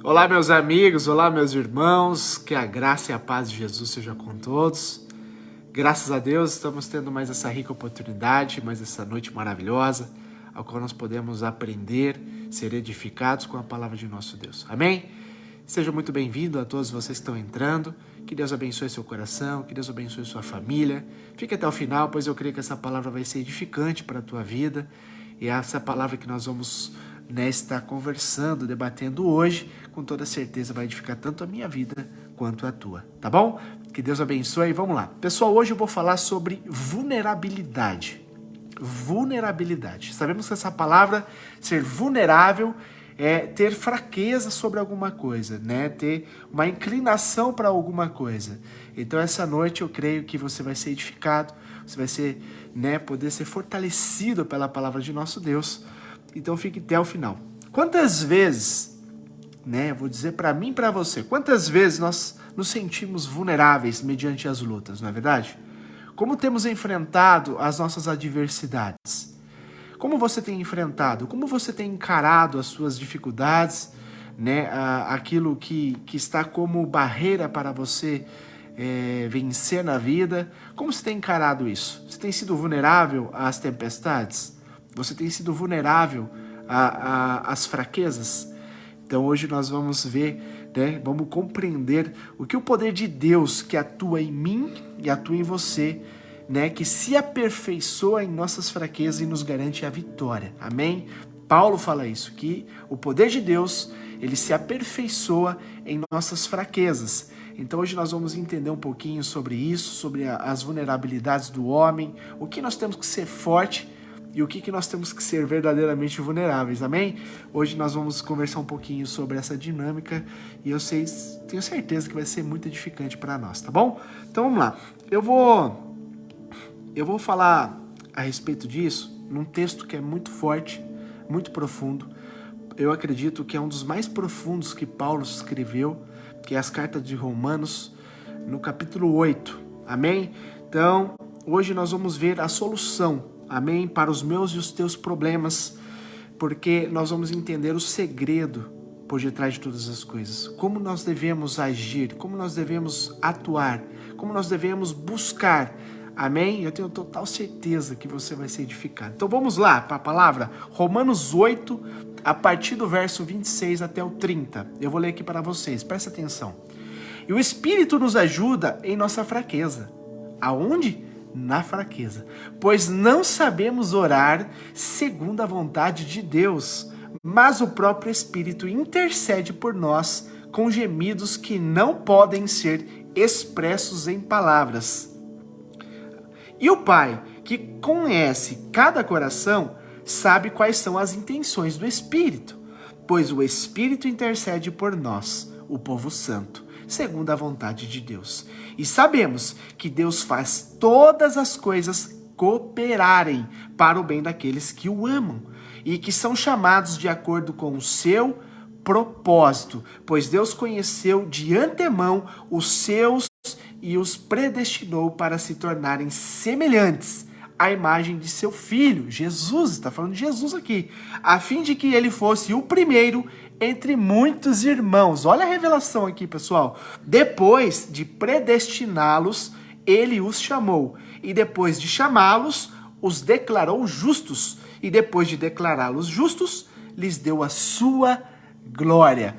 Olá, meus amigos, olá, meus irmãos, que a graça e a paz de Jesus seja com todos. Graças a Deus, estamos tendo mais essa rica oportunidade, mais essa noite maravilhosa, ao qual nós podemos aprender, ser edificados com a palavra de nosso Deus. Amém? Seja muito bem-vindo a todos vocês que estão entrando. Que Deus abençoe seu coração, que Deus abençoe sua família. Fique até o final, pois eu creio que essa palavra vai ser edificante para a tua vida. E essa palavra que nós vamos estar conversando, debatendo hoje, com toda certeza vai edificar tanto a minha vida quanto a tua, tá bom? Que Deus abençoe. Vamos lá. Pessoal, hoje eu vou falar sobre vulnerabilidade. Vulnerabilidade. Sabemos que essa palavra, ser vulnerável, é ter fraqueza sobre alguma coisa, né? Ter uma inclinação para alguma coisa. Então essa noite eu creio que você vai ser edificado, você vai ser, poder ser fortalecido pela palavra de nosso Deus. Então fique até o final. Quantas vezes, vou dizer para mim e para você, quantas vezes nós nos sentimos vulneráveis mediante as lutas, não é verdade? Como temos enfrentado as nossas adversidades? Como você tem enfrentado? Como você tem encarado as suas dificuldades, aquilo que está como barreira para você vencer na vida? Como você tem encarado isso? Você tem sido vulnerável às tempestades? Você tem sido vulnerável às fraquezas? Então hoje nós vamos ver, vamos compreender o que o poder de Deus que atua em mim e atua em você, que se aperfeiçoa em nossas fraquezas e nos garante a vitória. Amém? Paulo fala isso, que o poder de Deus, ele se aperfeiçoa em nossas fraquezas. Então hoje nós vamos entender um pouquinho sobre isso, sobre as vulnerabilidades do homem, o que nós temos que ser forte e o que nós temos que ser verdadeiramente vulneráveis, amém? Hoje nós vamos conversar um pouquinho sobre essa dinâmica e tenho certeza que vai ser muito edificante para nós, tá bom? Então vamos lá. Eu vou falar a respeito disso num texto que é muito forte, muito profundo. Eu acredito que é um dos mais profundos que Paulo escreveu, que é as cartas de Romanos, no capítulo 8. Amém? Então, hoje nós vamos ver a solução, amém, para os meus e os teus problemas, porque nós vamos entender o segredo por detrás de todas as coisas. Como nós devemos agir, como nós devemos atuar, como nós devemos buscar. Amém? Eu tenho total certeza que você vai ser edificado. Então vamos lá para a palavra. Romanos 8, a partir do verso 26 até o 30. Eu vou ler aqui para vocês, presta atenção. E o Espírito nos ajuda em nossa fraqueza. Aonde? Na fraqueza. Pois não sabemos orar segundo a vontade de Deus, mas o próprio Espírito intercede por nós com gemidos que não podem ser expressos em palavras. E o Pai, que conhece cada coração, sabe quais são as intenções do Espírito, pois o Espírito intercede por nós, o povo santo, segundo a vontade de Deus. E sabemos que Deus faz todas as coisas cooperarem para o bem daqueles que o amam e que são chamados de acordo com o seu propósito, pois Deus conheceu de antemão os seus e os predestinou para se tornarem semelhantes à imagem de seu Filho, Jesus, está falando de Jesus aqui, a fim de que ele fosse o primeiro entre muitos irmãos. Olha a revelação aqui, pessoal. Depois de predestiná-los, ele os chamou, e depois de chamá-los, os declarou justos, e depois de declará-los justos, lhes deu a sua glória.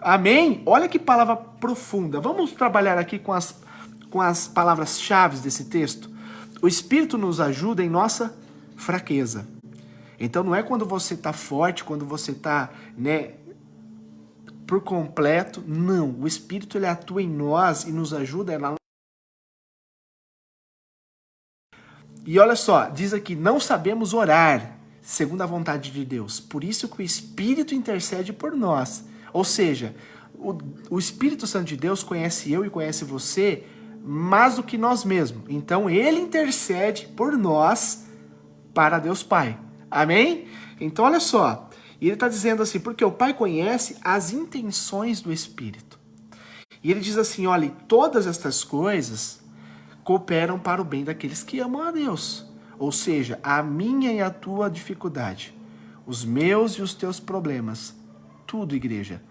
Amém? Olha que palavra profunda. Vamos trabalhar aqui com as palavras-chave desse texto. O Espírito nos ajuda em nossa fraqueza. Então não é quando você está forte, quando você está, por completo. Não. O Espírito, ele atua em nós e nos ajuda na... E olha só, diz aqui, não sabemos orar segundo a vontade de Deus. Por isso que o Espírito intercede por nós. Ou seja, o Espírito Santo de Deus conhece eu e conhece você mais do que nós mesmos. Então ele intercede por nós para Deus Pai. Amém? Então olha só. E ele está dizendo assim, porque o Pai conhece as intenções do Espírito. E ele diz assim, olha, todas estas coisas cooperam para o bem daqueles que amam a Deus. Ou seja, a minha e a tua dificuldade, os meus e os teus problemas, tudo, igreja,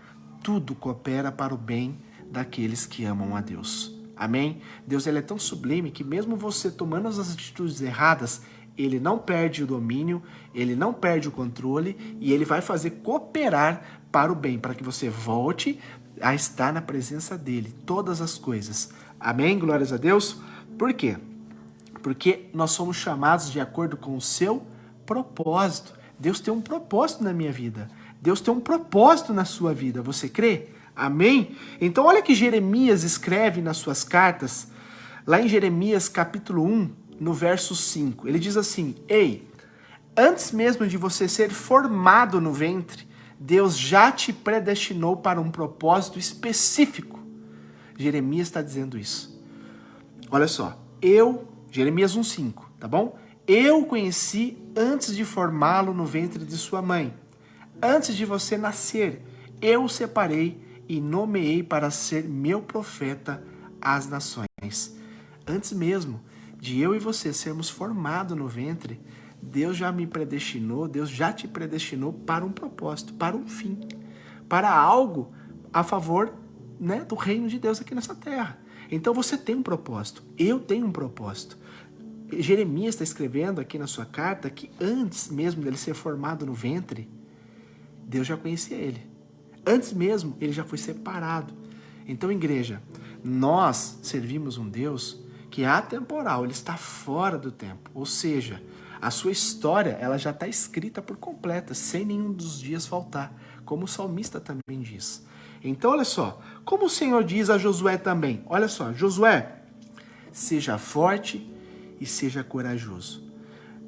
tudo coopera para o bem daqueles que amam a Deus. Amém? Deus, ele é tão sublime que mesmo você tomando as atitudes erradas, ele não perde o domínio, ele não perde o controle e ele vai fazer cooperar para o bem, para que você volte a estar na presença dele, todas as coisas. Amém? Glórias a Deus. Por quê? Porque nós somos chamados de acordo com o seu propósito. Deus tem um propósito na minha vida. Deus tem um propósito na sua vida. Você crê? Amém? Então olha que Jeremias escreve nas suas cartas, lá em Jeremias capítulo 1, no verso 5. Ele diz assim: Ei, antes mesmo de você ser formado no ventre, Deus já te predestinou para um propósito específico. Jeremias está dizendo isso. Olha só, Jeremias 1,5, tá bom? Eu o conheci antes de formá-lo no ventre de sua mãe. Antes de você nascer, eu o separei e nomeei para ser meu profeta às nações. Antes mesmo de eu e você sermos formados no ventre, Deus já me predestinou, Deus já te predestinou para um propósito, para um fim, para algo a favor, né, do reino de Deus aqui nessa terra. Então você tem um propósito, eu tenho um propósito. Jeremias está escrevendo aqui na sua carta que antes mesmo dele ser formado no ventre, Deus já conhecia ele. Antes mesmo, ele já foi separado. Então, igreja, nós servimos um Deus que é atemporal, ele está fora do tempo. Ou seja, a sua história ela já está escrita por completa, sem nenhum dos dias faltar, como o salmista também diz. Então, olha só, como o Senhor diz a Josué também, olha só, Josué, seja forte e seja corajoso.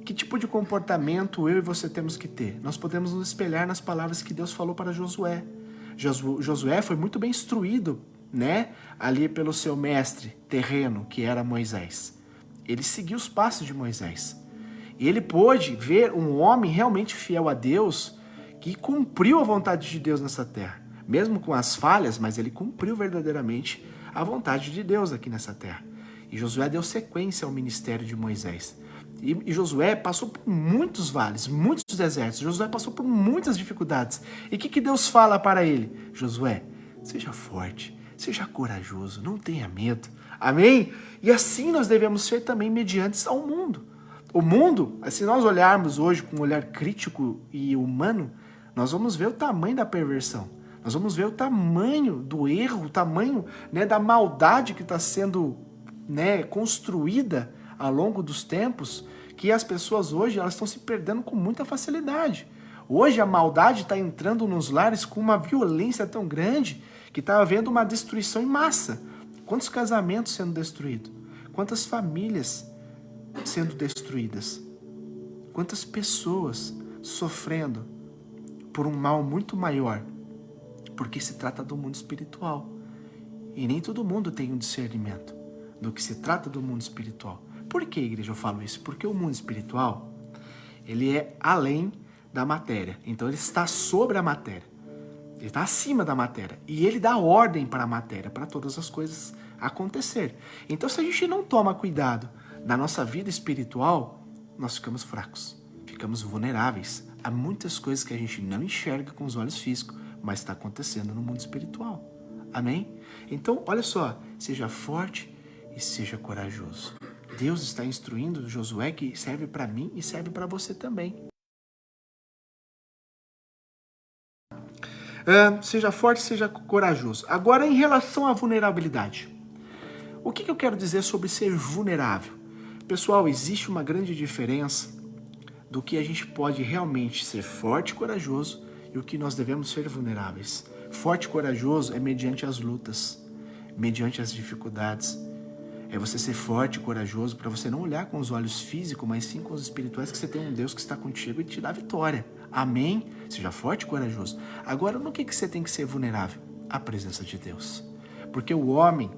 Que tipo de comportamento eu e você temos que ter? Nós podemos nos espelhar nas palavras que Deus falou para Josué. Josué foi muito bem instruído, né, ali pelo seu mestre terreno, que era Moisés. Ele seguiu os passos de Moisés. E ele pôde ver um homem realmente fiel a Deus, que cumpriu a vontade de Deus nessa terra. Mesmo com as falhas, mas ele cumpriu verdadeiramente a vontade de Deus aqui nessa terra. E Josué deu sequência ao ministério de Moisés. E Josué passou por muitos vales, muitos desertos. Josué passou por muitas dificuldades. E o que Deus fala para ele? Josué, seja forte, seja corajoso, não tenha medo. Amém? E assim nós devemos ser também mediantes ao mundo. O mundo, se nós olharmos hoje com um olhar crítico e humano, nós vamos ver o tamanho da perversão. Nós vamos ver o tamanho do erro, o tamanho, né, da maldade que está sendo, né, construída ao longo dos tempos, que as pessoas hoje elas estão se perdendo com muita facilidade. Hoje a maldade está entrando nos lares com uma violência tão grande que está havendo uma destruição em massa. Quantos casamentos sendo destruídos? Quantas famílias sendo destruídas? Quantas pessoas sofrendo por um mal muito maior? Porque se trata do mundo espiritual. E nem todo mundo tem um discernimento do que se trata do mundo espiritual. Por que, igreja, eu falo isso? Porque o mundo espiritual, ele é além da matéria. Então ele está sobre a matéria. Ele está acima da matéria. E ele dá ordem para a matéria, para todas as coisas acontecer. Então se a gente não toma cuidado na nossa vida espiritual, nós ficamos fracos. Ficamos vulneráveis a muitas coisas que a gente não enxerga com os olhos físicos, mas está acontecendo no mundo espiritual. Amém? Então, olha só, seja forte e seja corajoso. Deus está instruindo Josué que serve para mim e serve para você também. Seja forte, seja corajoso. Agora, em relação à vulnerabilidade. O que eu quero dizer sobre ser vulnerável? Pessoal, existe uma grande diferença do que a gente pode realmente ser forte e corajoso e o que nós devemos ser vulneráveis. Forte e corajoso é mediante as lutas, mediante as dificuldades. É você ser forte e corajoso para você não olhar com os olhos físicos, mas sim com os espirituais, que você tem um Deus que está contigo e te dá vitória. Amém? Seja forte e corajoso. Agora, no que você tem que ser vulnerável? A presença de Deus. Porque o homem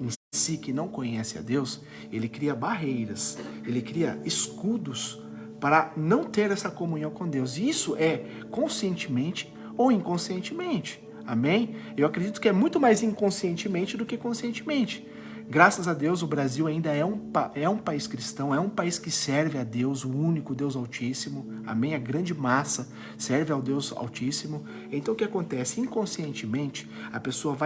em si que não conhece a Deus, ele cria barreiras, ele cria escudos para não ter essa comunhão com Deus. E isso é conscientemente ou inconscientemente. Amém? Eu acredito que é muito mais inconscientemente do que conscientemente. Graças a Deus, o Brasil ainda é um país cristão, é um país que serve a Deus, o único Deus Altíssimo. Amém? A grande massa serve ao Deus Altíssimo. Então, o que acontece? Inconscientemente, a pessoa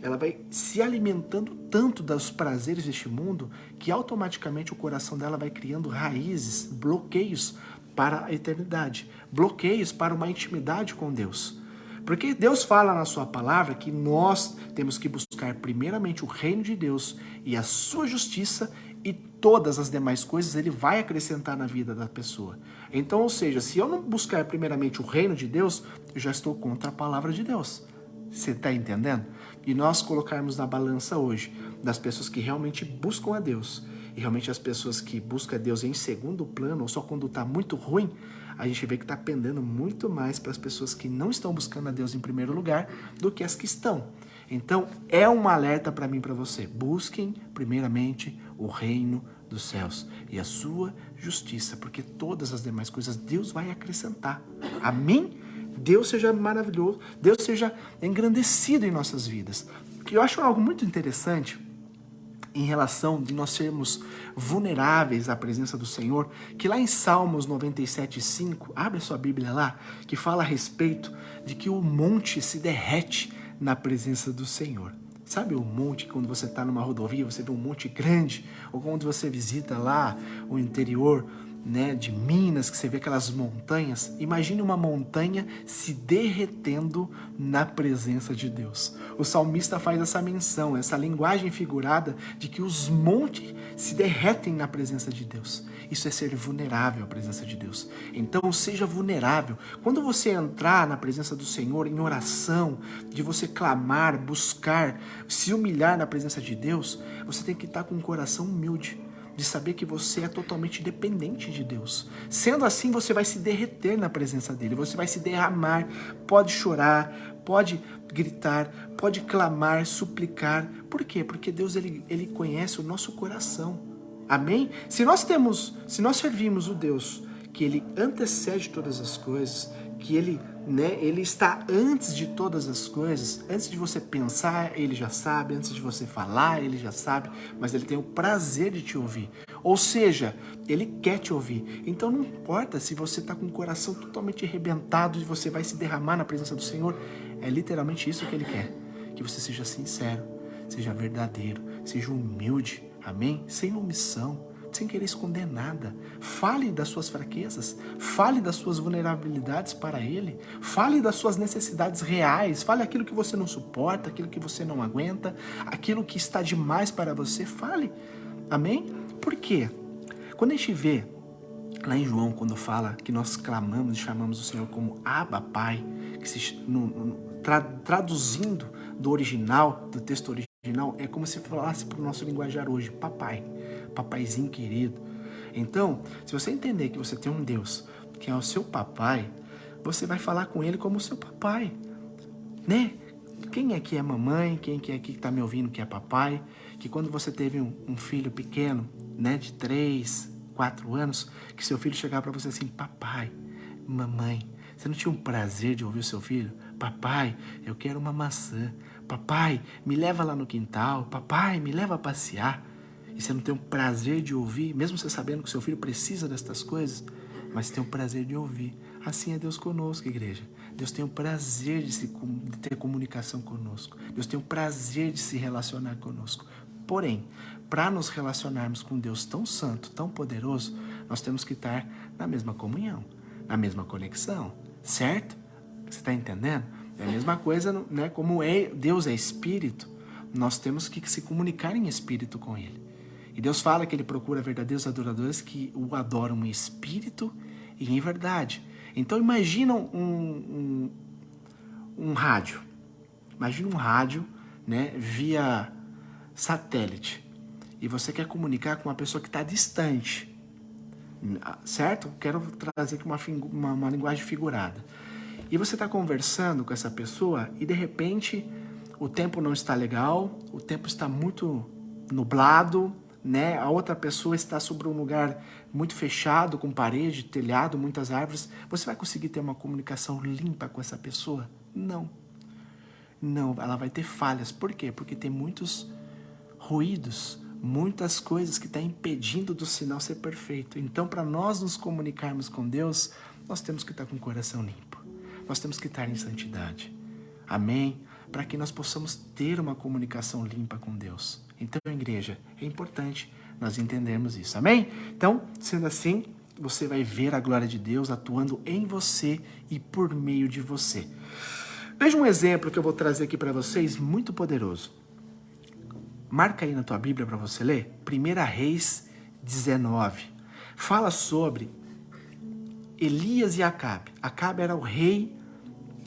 ela vai se alimentando tanto dos prazeres deste mundo que automaticamente o coração dela vai criando raízes, bloqueios para a eternidade, bloqueios para uma intimidade com Deus. Porque Deus fala na sua palavra que nós temos que buscar primeiramente o reino de Deus e a sua justiça, e todas as demais coisas ele vai acrescentar na vida da pessoa. Então, ou seja, se eu não buscar primeiramente o reino de Deus, eu já estou contra a palavra de Deus. Você está entendendo? E nós colocarmos na balança hoje das pessoas que realmente buscam a Deus e realmente as pessoas que buscam a Deus em segundo plano, ou só quando está muito ruim, a gente vê que está pendendo muito mais para as pessoas que não estão buscando a Deus em primeiro lugar do que as que estão. Então, é um alerta para mim e para você. Busquem, primeiramente, o reino dos céus e a sua justiça, porque todas as demais coisas Deus vai acrescentar. Amém? Deus seja maravilhoso, Deus seja engrandecido em nossas vidas. Que eu acho algo muito interessante em relação de nós sermos vulneráveis à presença do Senhor, que lá em Salmos 97:5, abre sua Bíblia lá, que fala a respeito de que o monte se derrete na presença do Senhor. Sabe o monte, quando você está numa rodovia, você vê um monte grande, ou quando você visita lá o interior, né, de Minas, que você vê aquelas montanhas? Imagine uma montanha se derretendo na presença de Deus. O salmista faz essa menção, essa linguagem figurada de que os montes se derretem na presença de Deus. Isso é ser vulnerável à presença de Deus. Então, seja vulnerável. Quando você entrar na presença do Senhor em oração, de você clamar, buscar, se humilhar na presença de Deus, você tem que estar com um coração humilde, de saber que você é totalmente dependente de Deus. Sendo assim, você vai se derreter na presença dele, você vai se derramar, pode chorar, pode gritar, pode clamar, suplicar. Por quê? Porque Deus ele conhece o nosso coração. Amém? Se nós servimos o Deus que ele antecede todas as coisas, que ele está antes de todas as coisas, antes de você pensar, ele já sabe, antes de você falar, ele já sabe, mas ele tem o prazer de te ouvir. Ou seja, ele quer te ouvir. Então não importa se você está com o coração totalmente arrebentado e você vai se derramar na presença do Senhor, é literalmente isso que ele quer. Que você seja sincero, seja verdadeiro, seja humilde, amém? Sem omissão, sem querer esconder nada. Fale das suas fraquezas, fale das suas vulnerabilidades para Ele, fale das suas necessidades reais, fale aquilo que você não suporta, aquilo que você não aguenta, aquilo que está demais para você, fale. Amém? Por quê? Quando a gente vê lá em João, quando fala que nós clamamos e chamamos o Senhor como Abba, Pai, que traduzindo do original, do texto original, é como se falasse para o nosso linguajar hoje, papai, papaizinho querido. Então, se você entender que você tem um Deus que é o seu papai, você vai falar com ele como o seu papai, né? Quem aqui é mamãe, quem aqui que está me ouvindo que é papai, que quando você teve um filho pequeno, né, de 3, 4 anos, que seu filho chegava para você assim, papai, mamãe, você não tinha um prazer de ouvir o seu filho? Papai, eu quero uma maçã. Papai, me leva lá no quintal. Papai, me leva a passear. E você não tem o prazer de ouvir, mesmo você sabendo que seu filho precisa destas coisas, mas tem o prazer de ouvir. Assim é Deus conosco, igreja. Deus tem o prazer de ter comunicação conosco. Deus tem o prazer de se relacionar conosco. Porém, para nos relacionarmos com Deus tão santo, tão poderoso, nós temos que estar na mesma comunhão, na mesma conexão, certo? Você está entendendo? É a mesma coisa, né? Como Deus é espírito, nós temos que se comunicar em espírito com Ele. E Deus fala que Ele procura verdadeiros adoradores que o adoram em espírito e em verdade. Então imagina um rádio. Imagina um rádio, né, via satélite. E você quer comunicar com uma pessoa que está distante. Certo? Quero trazer aqui uma linguagem figurada. E você está conversando com essa pessoa e de repente o tempo não está legal, o tempo está muito nublado, né? A outra pessoa está sobre um lugar muito fechado, com parede, telhado, muitas árvores. Você vai conseguir ter uma comunicação limpa com essa pessoa? Não. Não, ela vai ter falhas. Por quê? Porque tem muitos ruídos, muitas coisas que estão impedindo do sinal ser perfeito. Então, para nós nos comunicarmos com Deus, nós temos que estar com o coração limpo. Nós temos que estar em santidade. Amém? Para que nós possamos ter uma comunicação limpa com Deus. Então, igreja, é importante nós entendermos isso. Amém? Então, sendo assim, você vai ver a glória de Deus atuando em você e por meio de você. Veja um exemplo que eu vou trazer aqui para vocês, muito poderoso. Marca aí na tua Bíblia para você ler. 1 Reis 19. Fala sobre Elias e Acabe. Acabe era o rei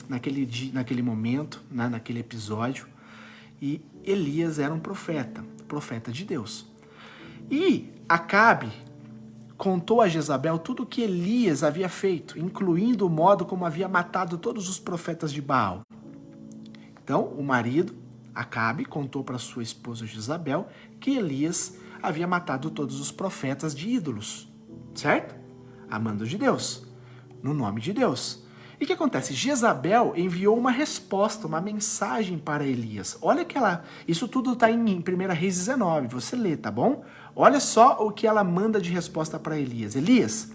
naquele momento, naquele episódio. E Elias era um profeta de Deus. E Acabe contou a Jezabel tudo o que Elias havia feito, incluindo o modo como havia matado todos os profetas de Baal. Então, o marido, Acabe, contou para sua esposa Jezabel que Elias havia matado todos os profetas de ídolos, certo? Amando de Deus, no nome de Deus. E o que acontece? Jezabel enviou uma resposta, uma mensagem para Elias. Olha que isso tudo está em 1 Reis 19, você lê, tá bom? Olha só o que ela manda de resposta para Elias. Elias,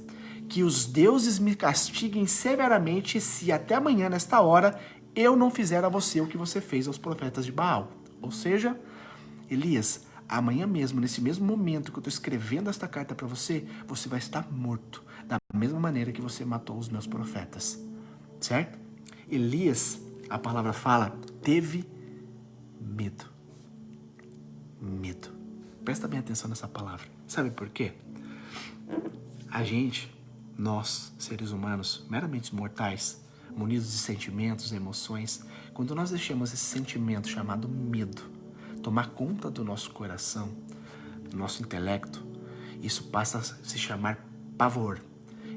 que os deuses me castiguem severamente se até amanhã, nesta hora, eu não fizer a você o que você fez aos profetas de Baal. Ou seja, Elias, amanhã mesmo, nesse mesmo momento que eu estou escrevendo esta carta para você, você vai estar morto, da mesma maneira que você matou os meus profetas. Certo? Elias, a palavra fala, teve medo. Medo. Presta bem atenção nessa palavra. Sabe por quê? A gente, nós, seres humanos, meramente mortais, munidos de sentimentos, emoções, quando nós deixamos esse sentimento chamado medo tomar conta do nosso coração, do nosso intelecto, isso passa a se chamar pavor.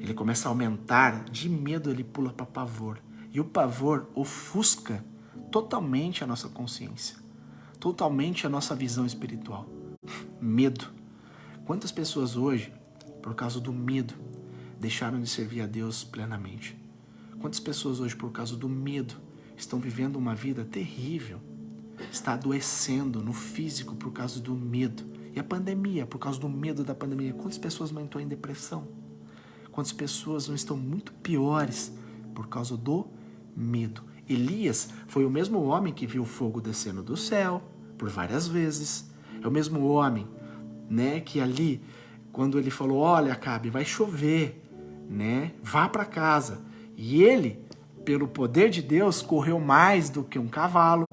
Ele começa a aumentar, de medo ele pula para pavor. E o pavor ofusca totalmente a nossa consciência, totalmente a nossa visão espiritual. Medo. Quantas pessoas hoje, por causa do medo, deixaram de servir a Deus plenamente? Quantas pessoas hoje, por causa do medo, estão vivendo uma vida terrível? Está adoecendo no físico por causa do medo. E a pandemia, por causa do medo da pandemia. Quantas pessoas não estão em depressão? Quantas pessoas não estão muito piores por causa do medo? Elias foi o mesmo homem que viu o fogo descendo do céu por várias vezes. É o mesmo homem, né, que ali, quando ele falou, olha, Acabe, vai chover, né, vá para casa. E ele, pelo poder de Deus, correu mais do que um cavalo.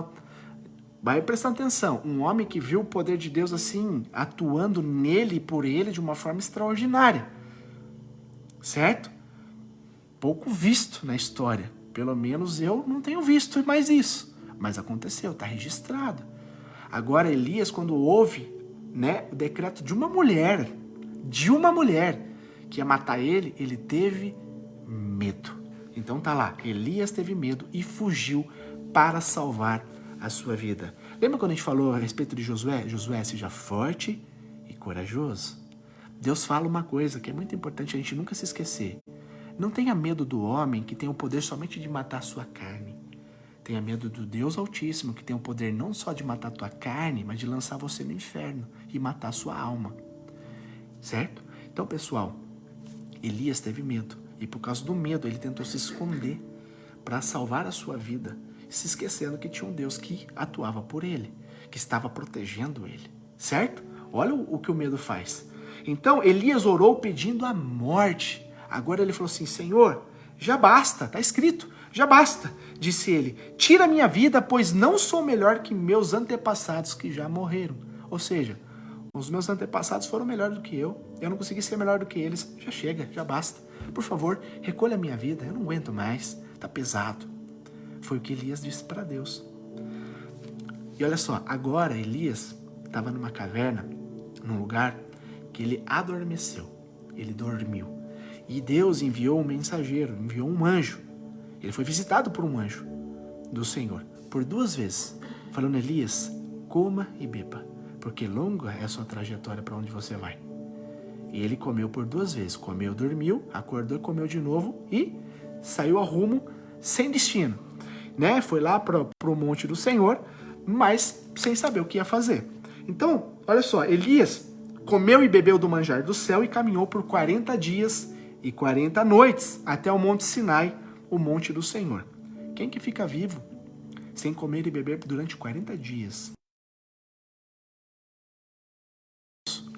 Vai prestando atenção, um homem que viu o poder de Deus assim, atuando nele e por ele de uma forma extraordinária. Certo? Pouco visto na história. Pelo menos eu não tenho visto mais isso. Mas aconteceu, está registrado. Agora Elias, quando houve, né, o decreto de uma mulher que ia matar ele, ele teve medo. Então tá lá, Elias teve medo e fugiu para salvar a sua vida. Lembra quando a gente falou a respeito de Josué? Josué, seja forte e corajoso. Deus fala uma coisa que é muito importante a gente nunca se esquecer. Não tenha medo do homem que tem o poder somente de matar a sua carne. Tenha medo do Deus Altíssimo que tem o poder não só de matar a tua carne, mas de lançar você no inferno e matar a sua alma. Certo? Então, pessoal, Elias teve medo. E por causa do medo, ele tentou se esconder para salvar a sua vida, se esquecendo que tinha um Deus que atuava por ele, que estava protegendo ele. Certo? Olha o que o medo faz. Então, Elias orou pedindo a morte. Agora ele falou assim, Senhor, já basta, está escrito, já basta. Disse ele, tira a minha vida, pois não sou melhor que meus antepassados que já morreram. Ou seja, os meus antepassados foram melhores do que eu não consegui ser melhor do que eles. Já chega, já basta. Por favor, recolha a minha vida, eu não aguento mais, está pesado. Foi o que Elias disse para Deus. E olha só, agora Elias estava numa caverna, num lugar que ele adormeceu, ele dormiu. E Deus enviou um mensageiro, enviou um anjo. Ele foi visitado por um anjo do Senhor, por 2 vezes, falando, Elias, coma e beba, porque longa é a sua trajetória para onde você vai. E ele comeu por 2 vezes, comeu, dormiu, acordou, comeu de novo e saiu a rumo sem destino. Né? Foi lá para o monte do Senhor, mas sem saber o que ia fazer. Então, olha só, Elias comeu e bebeu do manjar do céu e caminhou por 40 dias e 40 noites até o monte Sinai, o monte do Senhor. Quem que fica vivo sem comer e beber durante 40 dias?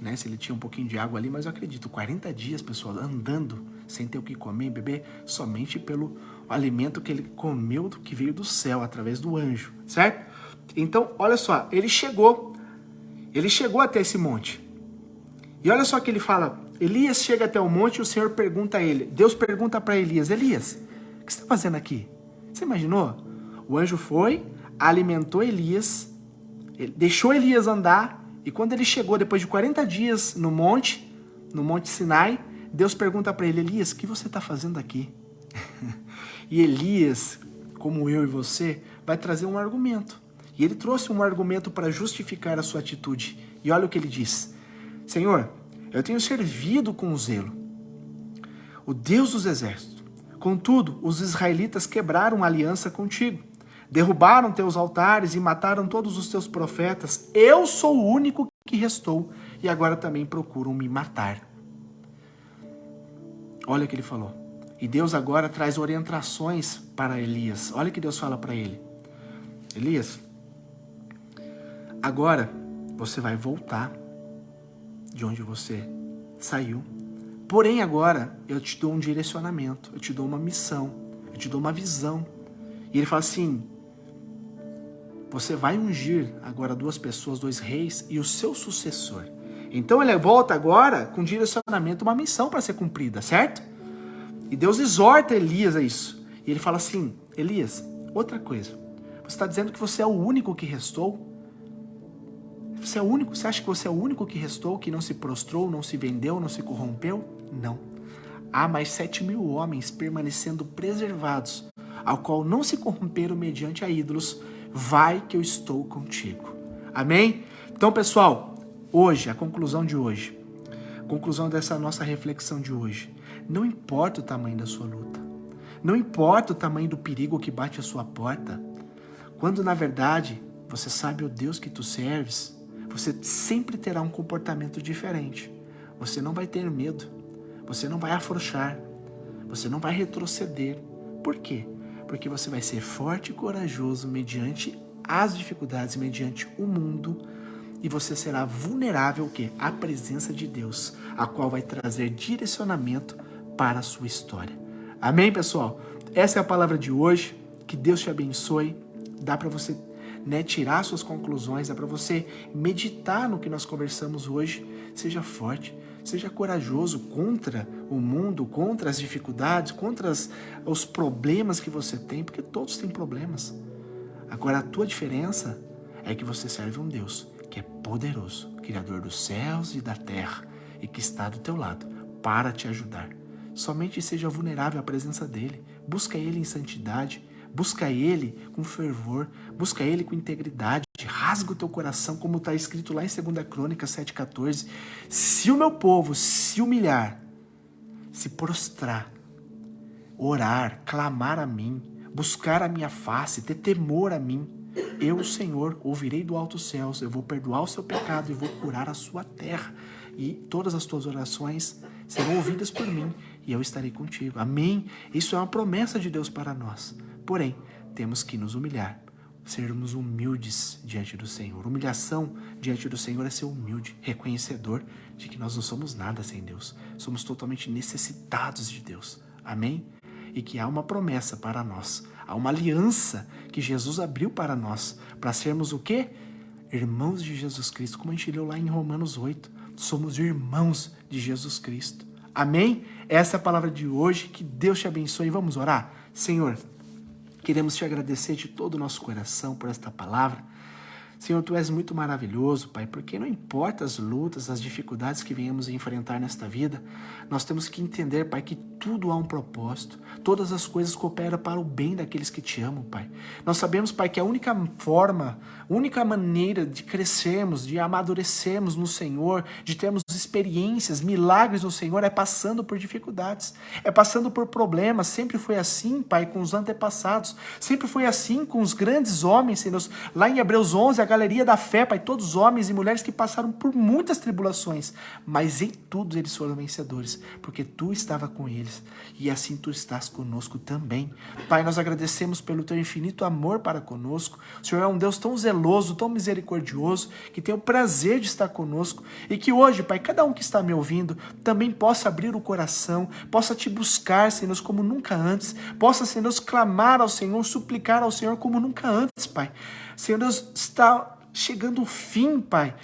Né, se ele tinha um pouquinho de água ali, mas eu acredito, 40 dias, pessoal, andando sem ter o que comer e beber, somente pelo alimento que ele comeu, que veio do céu, através do anjo, certo? Então, olha só, ele chegou até esse monte. E olha só que ele fala, Elias chega até o monte e o Senhor pergunta a ele, Deus pergunta para Elias, Elias, o que você está fazendo aqui? Você imaginou? O anjo foi, alimentou Elias, deixou Elias andar, e quando ele chegou, depois de 40 dias no monte Sinai, Deus pergunta para ele, Elias, o que você está fazendo aqui? E Elias, como eu e você, vai trazer um argumento. E ele trouxe um argumento para justificar a sua atitude. E olha o que ele diz. Senhor, eu tenho servido com zelo o Deus dos exércitos. Contudo, os israelitas quebraram a aliança contigo. Derrubaram teus altares e mataram todos os teus profetas. Eu sou o único que restou e agora também procuram me matar. Olha o que ele falou. E Deus agora traz orientações para Elias. Olha o que Deus fala para ele. Elias, agora você vai voltar de onde você saiu. Porém agora eu te dou um direcionamento, eu te dou uma missão, eu te dou uma visão. E ele fala assim, você vai ungir agora 2 pessoas, 2 reis e o seu sucessor. Então ele volta agora com direcionamento, uma missão para ser cumprida, certo? E Deus exorta Elias a isso. E ele fala assim, Elias, outra coisa. Você está dizendo que você é o único que restou? Você é o único? Você acha que você é o único que restou, que não se prostrou, não se vendeu, não se corrompeu? Não. Há mais 7.000 homens permanecendo preservados, ao qual não se corromperam mediante a ídolos. Vai que eu estou contigo. Amém? Então, pessoal, hoje, a conclusão de hoje, conclusão dessa nossa reflexão de hoje, não importa o tamanho da sua luta, não importa o tamanho do perigo que bate à sua porta, quando na verdade você sabe o Deus que tu serves, você sempre terá um comportamento diferente. Você não vai ter medo, você não vai afrouxar, você não vai retroceder. Por quê? Porque você vai ser forte e corajoso mediante as dificuldades, mediante o mundo, e você será vulnerável o quê? À presença de Deus, a qual vai trazer direcionamento para a sua história. Amém, pessoal? Essa é a palavra de hoje. Que Deus te abençoe. Dá para você tirar suas conclusões, dá para você meditar no que nós conversamos hoje. Seja forte, seja corajoso contra o mundo, contra as dificuldades, contra os problemas que você tem, porque todos têm problemas. Agora, a tua diferença é que você serve um Deus que é poderoso, Criador dos céus e da terra, e que está do teu lado para te ajudar. Somente seja vulnerável à presença dele. Busca ele em santidade, busca ele com fervor, busca ele com integridade. Rasga o teu coração, como está escrito lá em 2 Crônicas 7,14. Se o meu povo se humilhar, se prostrar, orar, clamar a mim, buscar a minha face, ter temor a mim, eu, o Senhor, ouvirei do alto céus, eu vou perdoar o seu pecado e vou curar a sua terra. E todas as tuas orações serão ouvidas por mim e eu estarei contigo. Amém? Isso é uma promessa de Deus para nós. Porém, temos que nos humilhar, sermos humildes diante do Senhor. Humilhação diante do Senhor é ser humilde, reconhecedor de que nós não somos nada sem Deus. Somos totalmente necessitados de Deus. Amém? E que há uma promessa para nós. Há uma aliança que Jesus abriu para nós, para sermos o quê? Irmãos de Jesus Cristo, como a gente leu lá em Romanos 8. Somos irmãos de Jesus Cristo. Amém? Essa é a palavra de hoje. Que Deus te abençoe. Vamos orar? Senhor, queremos te agradecer de todo o nosso coração por esta palavra. Senhor, Tu és muito maravilhoso, Pai, porque não importa as lutas, as dificuldades que venhamos a enfrentar nesta vida, nós temos que entender, Pai, que tudo há um propósito. Todas as coisas cooperam para o bem daqueles que Te amam, Pai. Nós sabemos, Pai, que a única forma, única maneira de crescermos, de amadurecermos no Senhor, de termos experiências, milagres no Senhor, é passando por dificuldades, é passando por problemas. Sempre foi assim, Pai, com os antepassados. Sempre foi assim com os grandes homens, Senhor. Lá em Hebreus 11, galeria da fé, Pai, todos os homens e mulheres que passaram por muitas tribulações, mas em tudo eles foram vencedores, porque Tu estava com eles, e assim Tu estás conosco também. Pai, nós agradecemos pelo Teu infinito amor para conosco. O Senhor é um Deus tão zeloso, tão misericordioso, que tem o prazer de estar conosco, e que hoje, Pai, cada um que está me ouvindo também possa abrir o coração, possa Te buscar, Senhor, como nunca antes, possa, Senhor, clamar ao Senhor, suplicar ao Senhor como nunca antes, Pai. Senhor, Deus, está chegando o fim, Pai,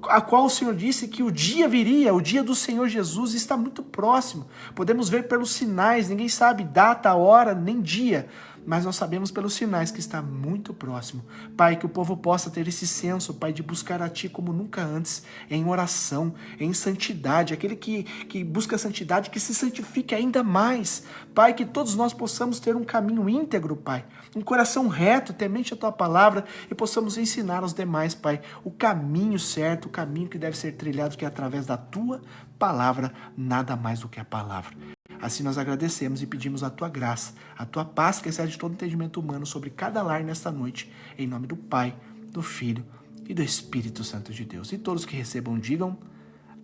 a qual o Senhor disse que o dia viria, o dia do Senhor Jesus está muito próximo. Podemos ver pelos sinais, ninguém sabe data, hora, nem dia, mas nós sabemos pelos sinais que está muito próximo. Pai, que o povo possa ter esse senso, Pai, de buscar a Ti como nunca antes, em oração, em santidade, aquele que busca a santidade, que se santifique ainda mais. Pai, que todos nós possamos ter um caminho íntegro, Pai, um coração reto, temente a Tua palavra, e possamos ensinar aos demais, Pai, o caminho certo, o caminho que deve ser trilhado, que é através da Tua palavra, nada mais do que a palavra. Assim nós agradecemos e pedimos a Tua graça, a Tua paz que excede todo entendimento humano sobre cada lar nesta noite, em nome do Pai, do Filho e do Espírito Santo de Deus. E todos que recebam digam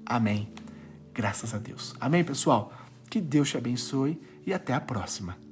amém. Graças a Deus. Amém, pessoal? Que Deus te abençoe e até a próxima.